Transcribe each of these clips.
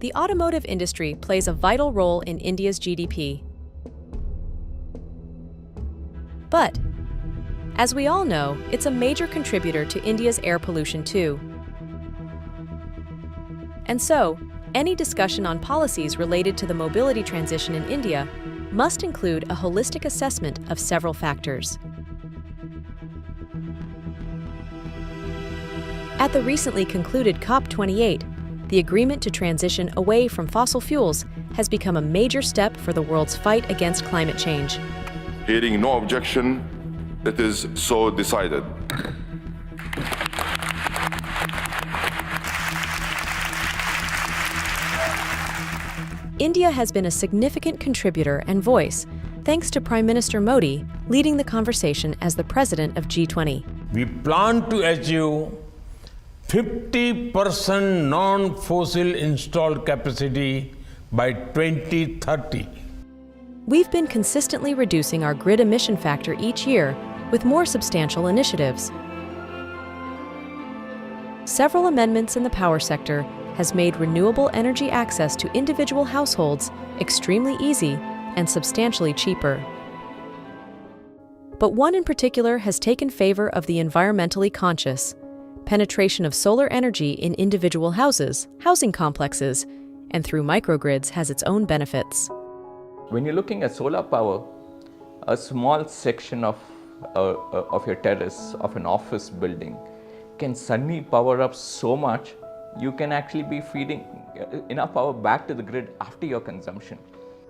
The automotive industry plays a vital role in India's GDP. But, as we all know, it's a major contributor to India's air pollution too. And so, any discussion on policies related to the mobility transition in India must include a holistic assessment of several factors. At the recently concluded COP28, the agreement to transition away from fossil fuels has become a major step for the world's fight against climate change. Hearing no objection, it is so decided. India has been a significant contributor and voice, thanks to Prime Minister Modi leading the conversation as the president of G20. We plan to achieve 50% non-fossil installed capacity by 2030. We've been consistently reducing our grid emission factor each year with more substantial initiatives. Several amendments in the power sector has made renewable energy access to individual households extremely easy and substantially cheaper. But one in particular has taken favor of the environmentally conscious: penetration of solar energy in individual houses, housing complexes, and through microgrids has its own benefits. When you're looking at solar power, a small section of your terrace of an office building can suddenly power up so much you can actually be feeding enough power back to the grid after your consumption.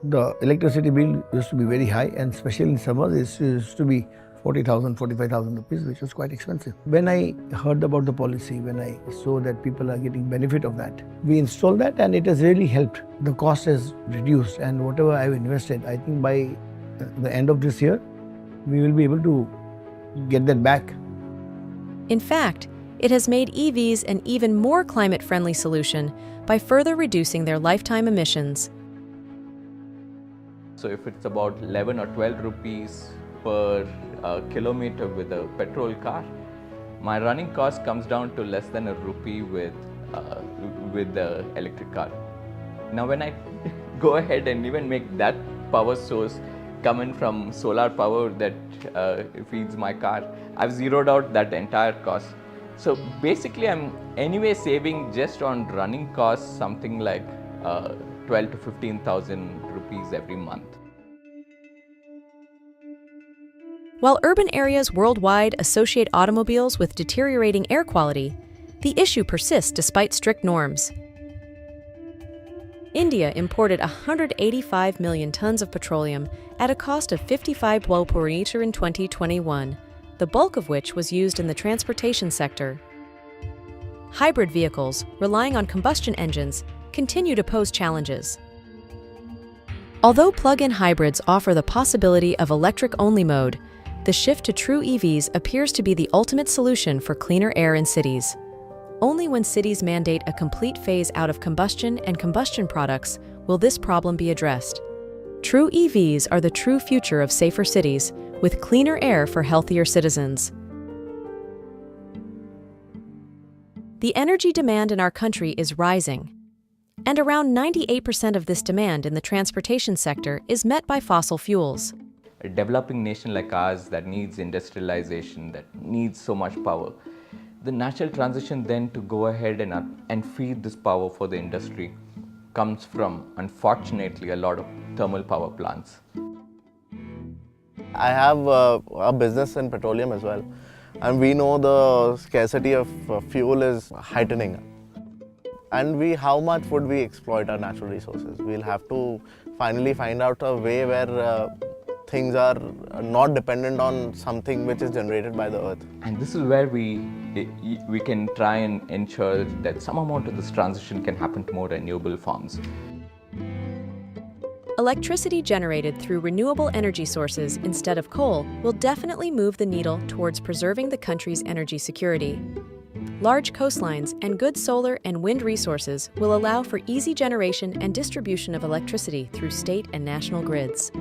The electricity bill used to be very high, and especially in summer it used to be 40,000, 45,000 rupees, which was quite expensive. When I heard about the policy, when I saw that people are getting benefit of that, we installed that and it has really helped. The cost has reduced, and whatever I've invested, I think by the end of this year, we will be able to get that back. In fact, it has made EVs an even more climate-friendly solution by further reducing their lifetime emissions. So if it's about 11 or 12 rupees per kilometer with a petrol car, my running cost comes down to less than a rupee with the electric car. Now when I go ahead and even make that power source coming from solar power that feeds my car, I've zeroed out that entire cost. So basically I'm anyway saving just on running costs something like 12 to 15,000 rupees every month. While urban areas worldwide associate automobiles with deteriorating air quality, the issue persists despite strict norms. India imported 185 million tons of petroleum at a cost of 55 per liter in 2021, the bulk of which was used in the transportation sector. Hybrid vehicles, relying on combustion engines, continue to pose challenges. Although plug-in hybrids offer the possibility of electric-only mode, the shift to true EVs appears to be the ultimate solution for cleaner air in cities. Only when cities mandate a complete phase out of combustion and combustion products will this problem be addressed. True EVs are the true future of safer cities, with cleaner air for healthier citizens. The energy demand in our country is rising, and around 98% of this demand in the transportation sector is met by fossil fuels. A developing nation like ours that needs industrialization, that needs so much power, the natural transition then to go ahead and feed this power for the industry comes from, unfortunately, a lot of thermal power plants. I have a business in petroleum as well, and we know the scarcity of fuel is heightening. And how much would we exploit our natural resources? We'll have to finally find out a way where things are not dependent on something which is generated by the earth. And this is where we can try and ensure that some amount of this transition can happen to more renewable forms. Electricity generated through renewable energy sources instead of coal will definitely move the needle towards preserving the country's energy security. Large coastlines and good solar and wind resources will allow for easy generation and distribution of electricity through state and national grids.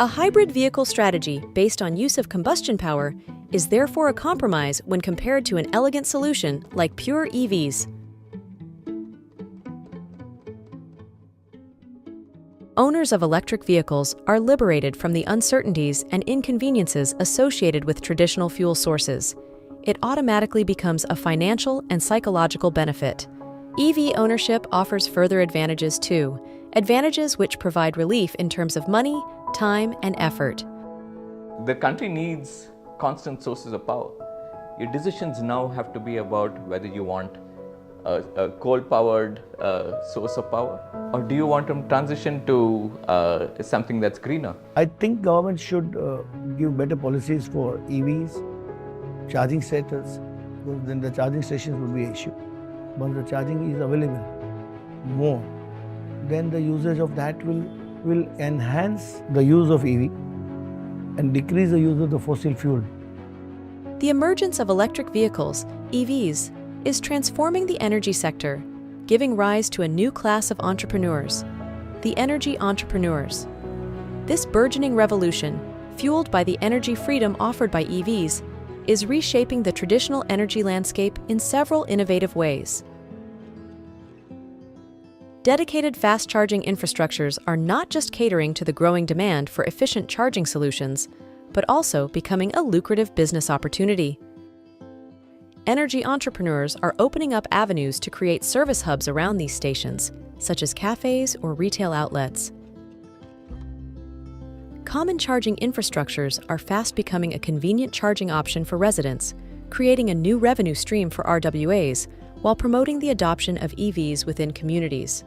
A hybrid vehicle strategy based on use of combustion power is therefore a compromise when compared to an elegant solution like pure EVs. owners of electric vehicles are liberated from the uncertainties and inconveniences associated with traditional fuel sources. It automatically becomes a financial and psychological benefit. EV ownership offers further advantages too, advantages which provide relief in terms of money, time, and effort. The country needs constant sources of power. Your decisions now have to be about whether you want a coal-powered source of power, or do you want to transition to something that's greener? I think government should give better policies for EVs, charging stations, because then the charging stations would be an issue. Once the charging is available more, then the usage of that will enhance the use of EV and decrease the use of the fossil fuel. The emergence of electric vehicles, EVs, is transforming the energy sector, giving rise to a new class of entrepreneurs, the energy entrepreneurs. This burgeoning revolution, fueled by the energy freedom offered by EVs, is reshaping the traditional energy landscape in several innovative ways. Dedicated fast-charging infrastructures are not just catering to the growing demand for efficient charging solutions, but also becoming a lucrative business opportunity. Energy entrepreneurs are opening up avenues to create service hubs around these stations, such as cafes or retail outlets. Common charging infrastructures are fast becoming a convenient charging option for residents, creating a new revenue stream for RWAs while promoting the adoption of EVs within communities.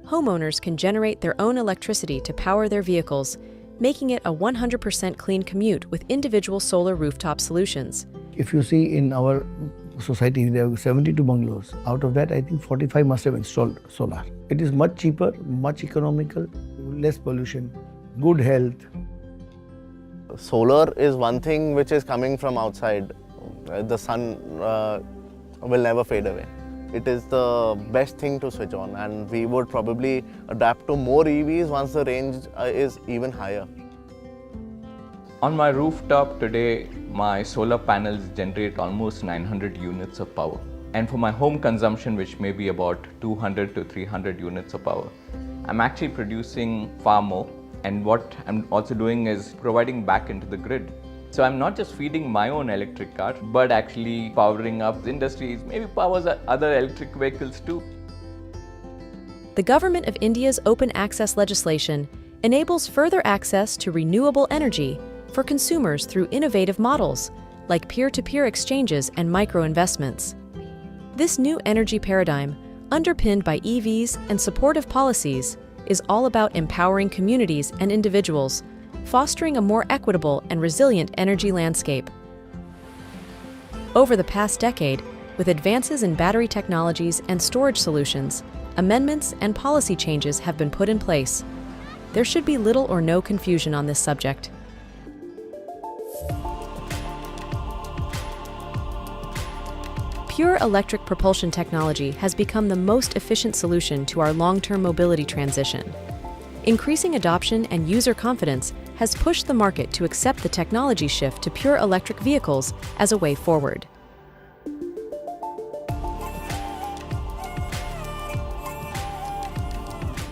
Homeowners can generate their own electricity to power their vehicles, making it a 100% clean commute with individual solar rooftop solutions. If you see in our society, there are 72 bungalows. Out of that, I think 45 must have installed solar. It is much cheaper, much economical, less pollution, good health. Solar is one thing which is coming from outside. The sun will never fade away. It is the best thing to switch on, and we would probably adapt to more EVs once the range is even higher. On my rooftop today, my solar panels generate almost 900 units of power. And for my home consumption, which may be about 200 to 300 units of power, I'm actually producing far more. And what I'm also doing is providing back into the grid. So I'm not just feeding my own electric car, but actually powering up industries, maybe powers other electric vehicles too. The Government of India's open access legislation enables further access to renewable energy for consumers through innovative models like peer-to-peer exchanges and micro-investments. This new energy paradigm, underpinned by EVs and supportive policies, is all about empowering communities and individuals, fostering a more equitable and resilient energy landscape. Over the past decade, with advances in battery technologies and storage solutions, amendments and policy changes have been put in place. There should be little or no confusion on this subject. Pure electric propulsion technology has become the most efficient solution to our long-term mobility transition. Increasing adoption and user confidence has pushed the market to accept the technology shift to pure electric vehicles as a way forward.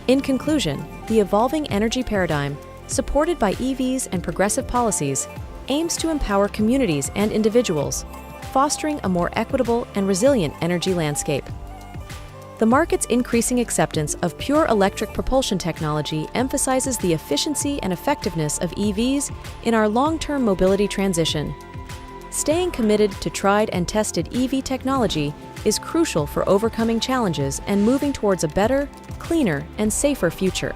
In conclusion, the evolving energy paradigm, supported by EVs and progressive policies, aims to empower communities and individuals, fostering a more equitable and resilient energy landscape. The market's increasing acceptance of pure electric propulsion technology emphasizes the efficiency and effectiveness of EVs in our long-term mobility transition. Staying committed to tried and tested EV technology is crucial for overcoming challenges and moving towards a better, cleaner, and safer future.